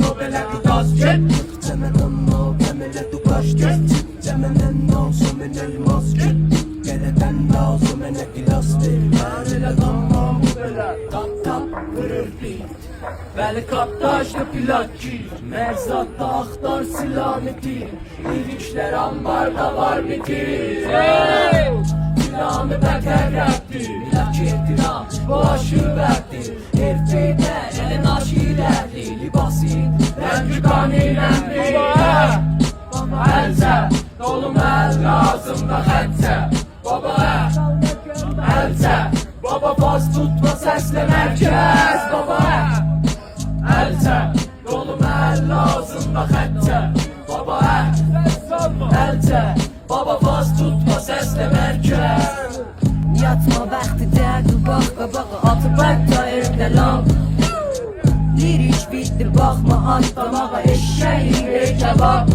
o belə bir qaz get. Cəməndən o qəmələ tu qaş get. Cəməndən olsun mən elmas get. Gələdən lazım mənə ilas ver. Mən elə qanmam bu belə. Tap tap vurur bit. Bəli kaptaşlı pilot ki. Mərzatda axtar silameti. İriklər ambarda var bitir. Silahını bəkər rəbdir. Milaki ehtiram bu aşı verdir. Erkəklər elə naşirərli. Libası rəngi qan eyləndir. Əlcə dolum əl lazımda xəncə. Baba əlcə. Baba faz tutma səslə mərkəz. Baba əlcə dolum əl lazımda xəncə. Baba əlcə. Baba faz tutma səslə mərkəz. Yatma vaxtidə dubaq qabağa atıb əldə evdələm. Lirik bitdi baxma atlamağa eşşəyi kebab.